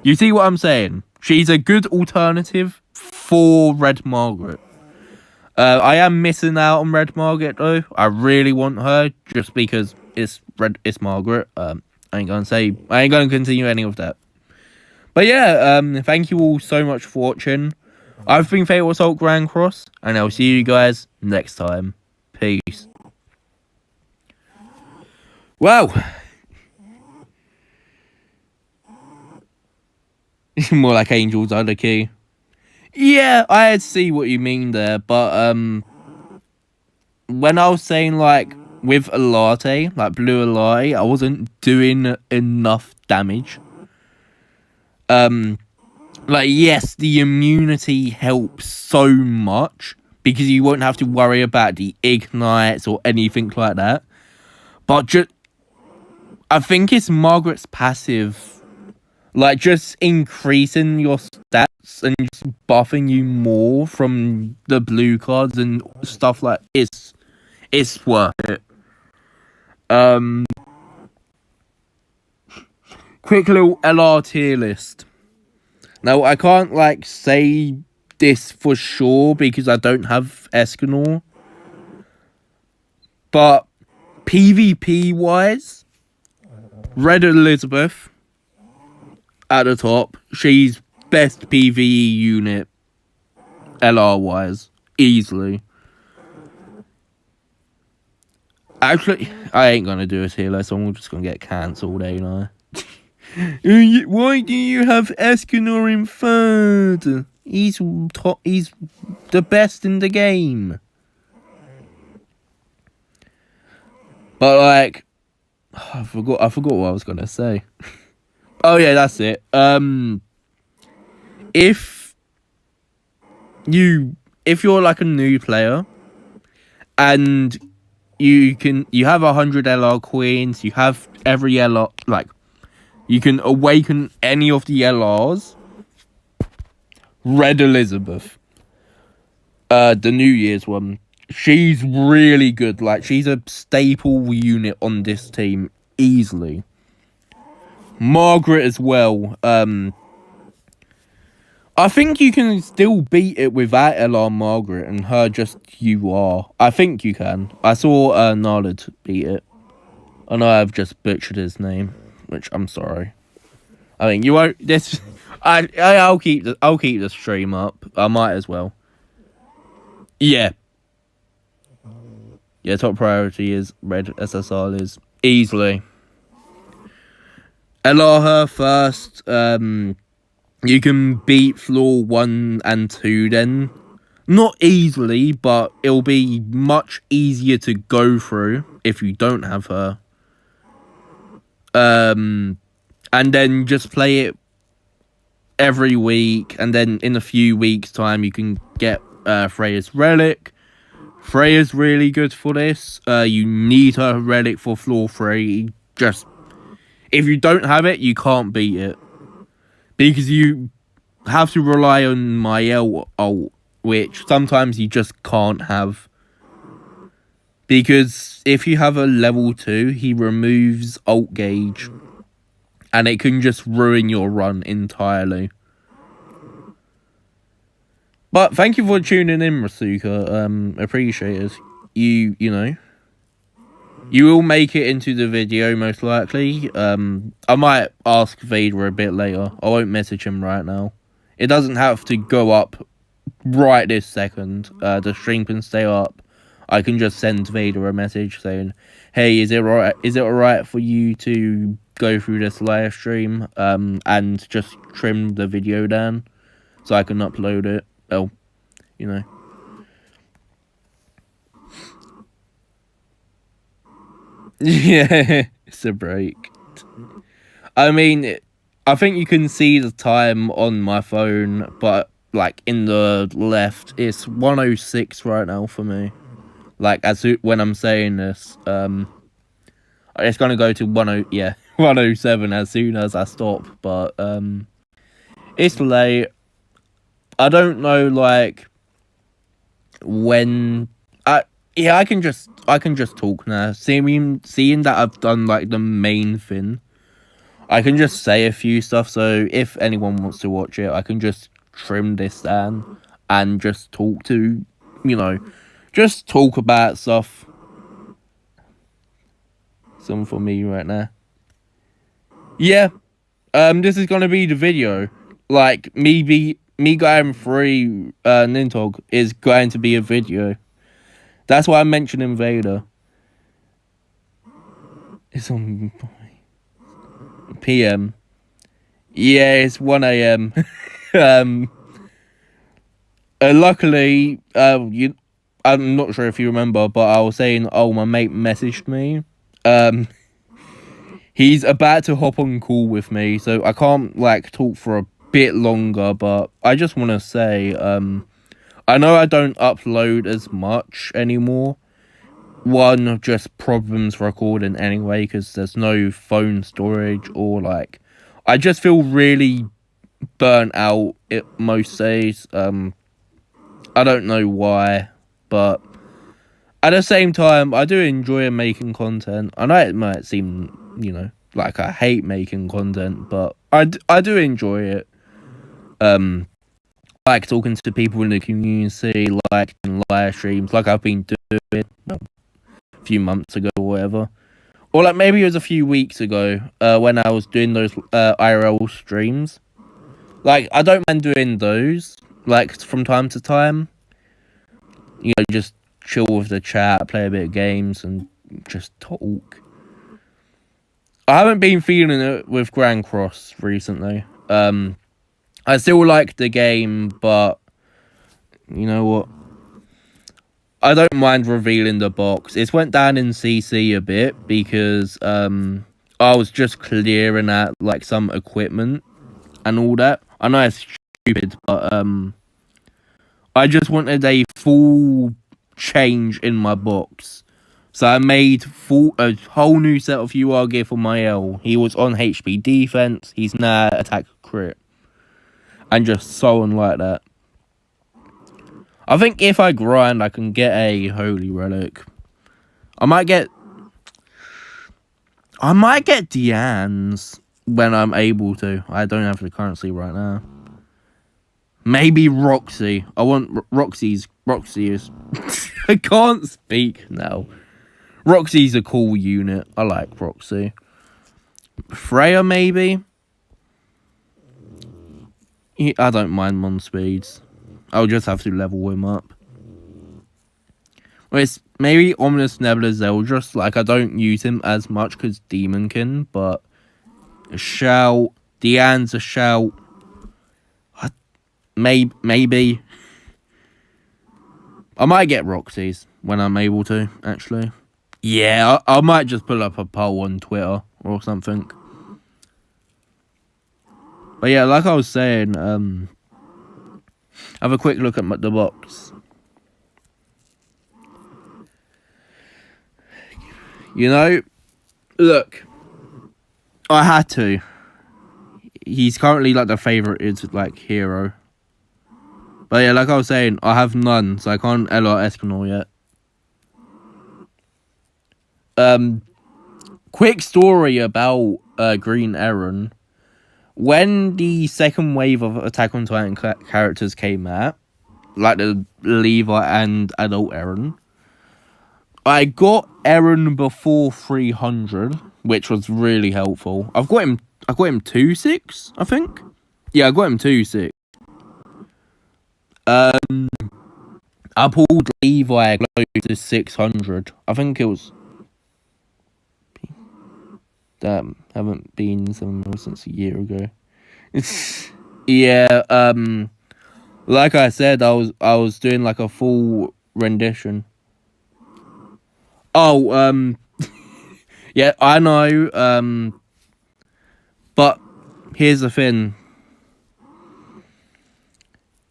you see what I'm saying? She's a good alternative for Red Margaret. I am missing out on Red Margaret though. I really want her just because it's Margaret. I ain't gonna continue any of that. But yeah, thank you all so much for watching. I've been Fatal Assault Grand Cross, and I'll see you guys next time. Peace. Wow. More like Angels are the key. Yeah, I see what you mean there, but when I was saying like with a latte, like blue latte, I wasn't doing enough damage. Like yes, the immunity helps so much because you won't have to worry about the ignites or anything like that. But I think it's Margaret's passive, like just increasing your stats and just buffing you more from the blue cards and stuff like it's worth it. Quick little LR tier list. Now I can't like say this for sure because I don't have Escanor, but PvP wise, Red Elizabeth at the top. She's best PvE unit LR wise, easily. Actually, I ain't gonna do a tier list, so I'm just gonna get cancelled, ain't I? Why do you have Escanor in third? He's the best in the game. But like, I forgot what I was gonna say. Oh yeah, that's it. If you're like a new player and you have 100 LR queens, you have every LR, like you can awaken any of the LRs. Red Elizabeth, the New Year's one, she's really good. Like she's a staple unit on this team easily. Margaret as well. I think you can still beat it without LR Margaret and her just UR. I think you can. I saw Nallard beat it. I know I've just butchered his name, which I'm sorry. I mean, you won't. This, I'll keep the stream up. I might as well. Yeah. Yeah. Top priority is Red SSR is easily. LR her first. You can beat floor 1 and 2 then. Not easily, but it'll be much easier to go through if you don't have her. And then just play it every week, and then in a few weeks' time you can get Freya's Relic. Freya's really good for this. You need her Relic for floor 3. Just, if you don't have it, you can't beat it. Because you have to rely on Mael ult, which sometimes you just can't have. Because if you have a level 2, he removes ult gauge. And it can just ruin your run entirely. But thank you for tuning in, Rasuka. Appreciate it. You know. You will make it into the video, most likely. I might ask Vader a bit later. I won't message him right now. It doesn't have to go up right this second. The stream can stay up. I can just send Vader a message saying, hey, is it alright for you to go through this live stream and just trim the video down so I can upload it? Well, you know. Yeah, it's a break. I mean, I think you can see the time on my phone, but like in the left, it's 1:06 right now for me. Like when I'm saying this, it's gonna go to 1:07 as soon as I stop. But it's late. I don't know like when I can just talk now. Seeing that I've done like the main thing, I can just say a few stuff. So if anyone wants to watch it, I can just trim this down and just talk to you know, just talk about stuff. Something for me right now. Yeah, this is gonna be the video. Like, me going through Nidhoggr is going to be a video. That's why I mentioned Invader. It's on PM. Yeah, it's 1 a.m. Luckily, I'm not sure if you remember, but I was saying, oh, my mate messaged me. He's about to hop on call with me, so I can't, like, talk for a bit longer, but I just want to say, I know I don't upload as much anymore. One, just problems recording anyway, because there's no phone storage, or, like, I just feel really burnt out most days. I don't know why, but at the same time, I do enjoy making content. I know it might seem, like I hate making content, but I do enjoy it. Like talking to people in the community, like in live streams, like I've been doing a few months ago or whatever. Or like maybe it was a few weeks ago, when I was doing those IRL streams. Like, I don't mind doing those, like, from time to time. Just chill with the chat, play a bit of games, and just talk. I haven't been feeling it with Grand Cross recently. I still like the game, but you know what? I don't mind revealing the box. It's went down in CC a bit because I was just clearing out like some equipment and all that. I know it's stupid, but I just wanted a full change in my box. So I made a whole new set of UR gear for my L. He was on HP defense. He's now attack crit. And just so on like that. I think if I grind, I can get a holy relic. I might get Deanne's when I'm able to. I don't have the currency right now. Maybe Roxy. I want Roxy is I can't speak now. Roxy's a cool unit. I like Roxy. Freya, maybe? Yeah, I don't mind Mon speeds. I'll just have to level him up. Well, it's maybe Ominous Nebula Zeldris. Like, I don't use him as much because Demonkin, but a shout. Deanne's a shout. Maybe. I might get Roxy's when I'm able to, actually. Yeah, I might just pull up a poll on Twitter or something. But yeah, like I was saying, have a quick look at the box. Look, I had to. He's currently like the favourite is like hero. But yeah, like I was saying, I have none, so I can't LR Espinal yet. Quick story about Green Aaron. When the second wave of Attack on Titan characters came out, like the Levi and Adult Aaron, I got Aaron before 300, which was really helpful. I got him 2-6, I think. Yeah, I got him 2-6. I pulled Levi close to 600. I think it was. Damn, haven't been somewhere since a year ago. Yeah, like I said, I was doing like a full rendition. Oh, yeah, I know, but here's the thing.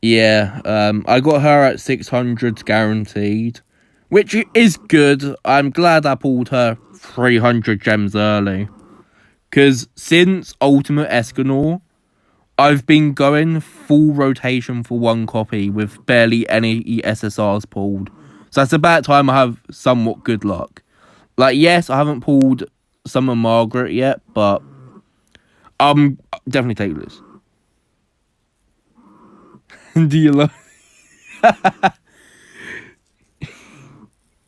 Yeah, I got her at 600 guaranteed, which is good. I'm glad I pulled her 300 gems early. Because since Ultimate Escanor, I've been going full rotation for one copy with barely any SSRs pulled. So it's about time I have somewhat good luck. Like, yes, I haven't pulled some of Margaret yet, but I'm definitely taking this. Do you love...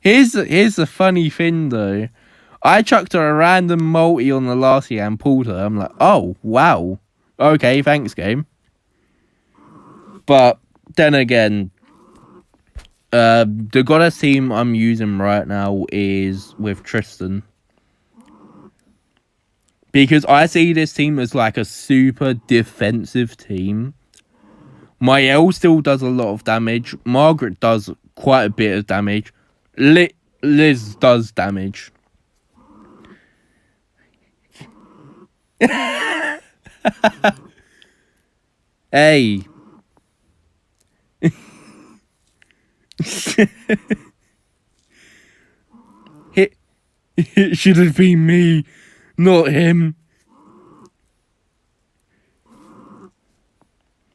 Here's the funny thing though. I chucked her a random multi on the last year and pulled her. I'm like, oh wow, okay, thanks game. But then again, the goddess team I'm using right now is with Tristan. Because I see this team as like a super defensive team. My L still does a lot of damage. Margaret does quite a bit of damage. Liz does damage. Hey. It should have been me, not him.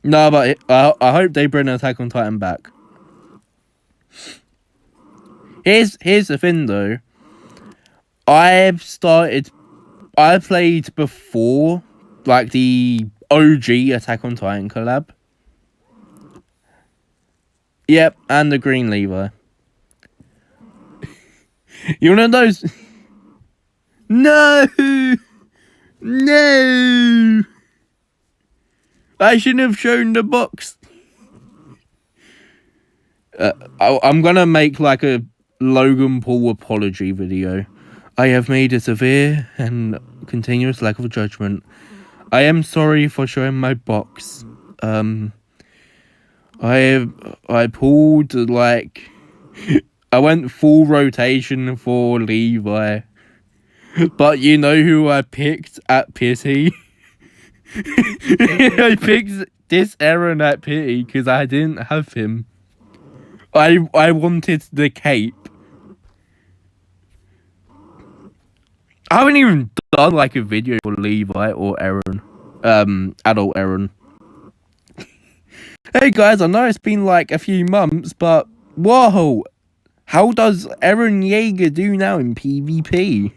No, but I hope they bring Attack on Titan back. Here's the thing though. I played before, like the OG Attack on Titan collab. Yep, and the green Levi. You know those? No! No! I shouldn't have shown the box. I'm gonna make like a Logan Paul apology video. I have made a severe and continuous lack of judgment. I am sorry for showing my box. I pulled like I went full rotation for Levi. But you know who I picked at pity? I picked this Aaron at pity because I didn't have him. I wanted the cape. I haven't even done like a video for Levi or Aaron. Adult Aaron. Hey guys, I know it's been like a few months, but whoa! How does Eren Yeager do now in PvP?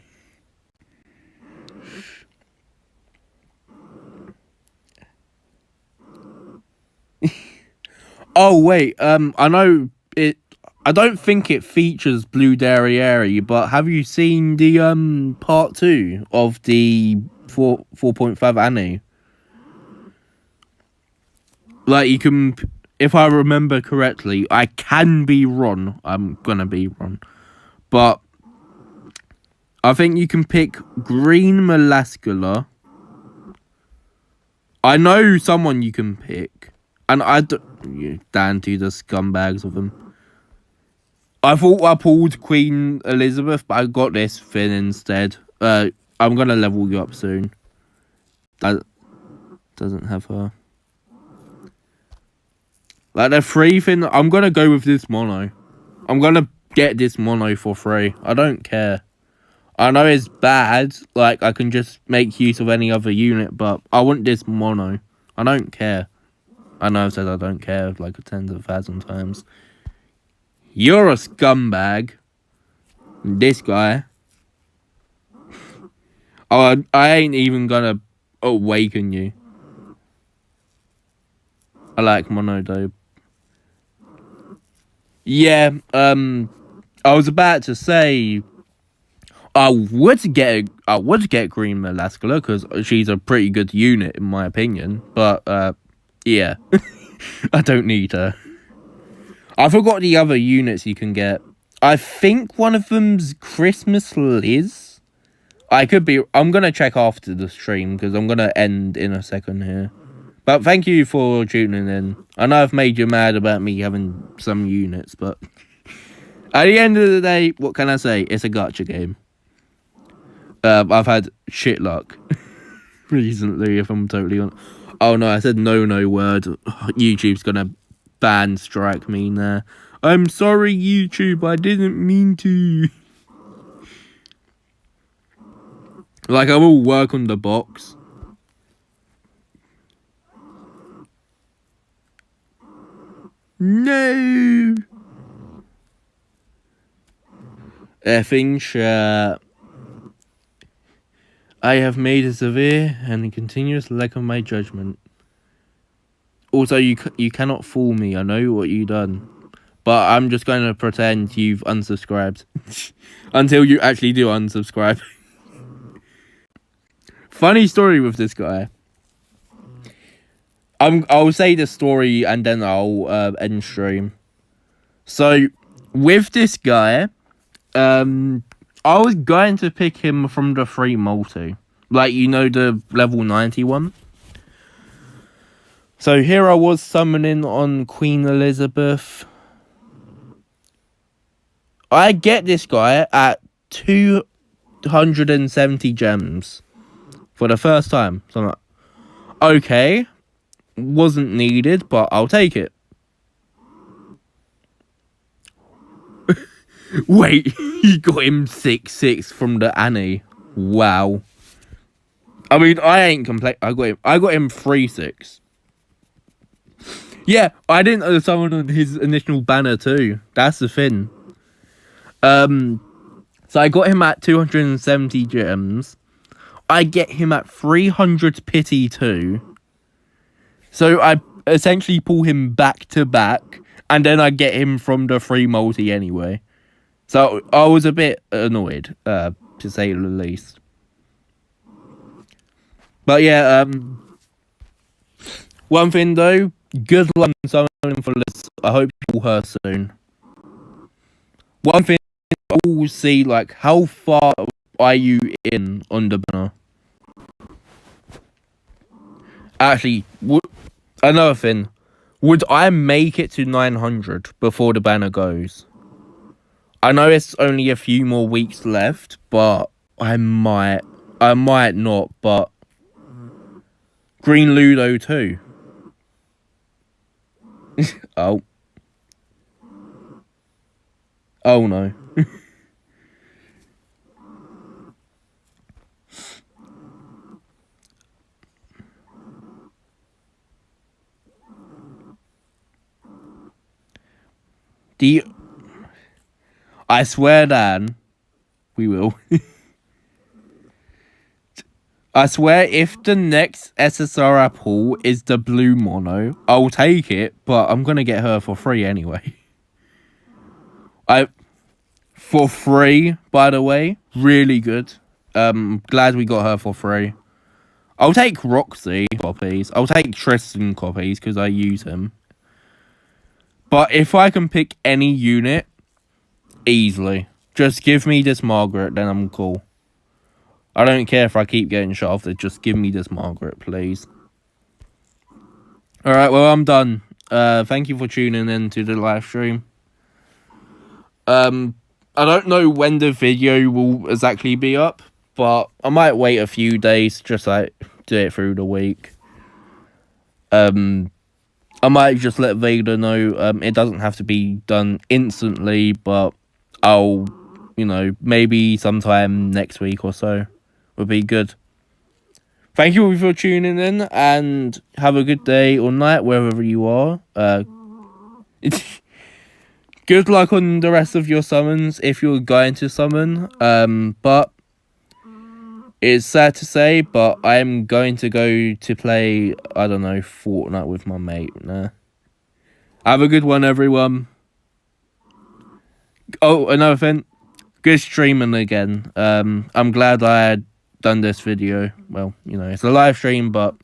Oh wait, I know it. I don't think it features Blue Derriere, but have you seen the part 2 of the 4.5 anime? Like you can, if I remember correctly, I can be wrong. I'm gonna be wrong, but I think you can pick Green Melascula. I know someone you can pick, and down to the scumbags of them. I thought I pulled Queen Elizabeth, but I got this Finn instead. I'm gonna level you up soon. That doesn't have her. Like the free thing, I'm gonna go with this mono. I'm gonna get this mono for free. I don't care. I know it's bad, like I can just make use of any other unit, but I want this mono. I don't care. I know I've said I don't care like tens of 1,000 times. You're a scumbag. This guy. Oh, I ain't even gonna awaken you. I like mono though. Yeah, I was about to say I would get Green Melascula because she's a pretty good unit in my opinion. But yeah, I don't need her. I forgot the other units you can get. I think one of them's Christmas Liz. I could be. I'm gonna check after the stream because I'm gonna end in a second here. But thank you for tuning in. I know I've made you mad about me having some units, but at the end of the day, what can I say? It's a gacha game. I've had shit luck recently, if I'm totally honest. Oh no, I said no word. YouTube's gonna ban strike me there. I'm sorry, YouTube. I didn't mean to. Like, I will work on the box. No. Effing shit. I have made a severe and continuous lack of my judgment. Also, you cannot fool me. I know what you done. but I'm just going to pretend you've unsubscribed until you actually do unsubscribe. Funny story with this guy. I'll say the story and then I'll end stream. So with this guy, I was going to pick him from the free multi, like, you know, the level 91. So here I was summoning on Queen Elizabeth. I get this guy at 270 gems for the first time. So I'm like, okay, wasn't needed, but I'll take it. Wait, you got him 6-6 from the Annie. Wow. I mean, I ain't complaining. I got him 3-6. Yeah, I didn't summon on his initial banner too. That's the thing. So I got him at 270 gems. I get him at 300 pity too. So I essentially pull him back to back, and then I get him from the free multi anyway. So I was a bit annoyed, to say the least. But yeah, one thing though, good luck summoning for this. I hope you pull her soon. One thing, I will see, like, how far are you in on the banner? Actually, another thing, would I make it to 900 before the banner goes? I know it's only a few more weeks left, but I might not, but Green Ludo too. Oh no. I swear, Dan, we will. I swear, if the next SSR apple is the blue mono, I'll take it, but I'm gonna get her for free anyway. For free, by the way, really good. Glad we got her for free. I'll take Roxy copies. I'll take Tristan copies because I use him. But if I can pick any unit, easily. Just give me this Margaret, then I'm cool. I don't care if I keep getting shafted. Just give me this Margaret, please. Alright, well, I'm done. Thank you for tuning in to the live stream. I don't know when the video will exactly be up, but I might wait a few days, just like do it through the week. I might just let Vader know it doesn't have to be done instantly, but I'll, you know, maybe sometime next week or so would be good. Thank you all for tuning in, and have a good day or night wherever you are. Good luck on the rest of your summons if you're going to summon. But it's sad to say, but I'm going to go to play, I don't know, Fortnite with my mate. Nah. Have a good one, everyone. Oh, another thing. Good streaming again. I'm glad I had done this video. Well, you know, it's a live stream, but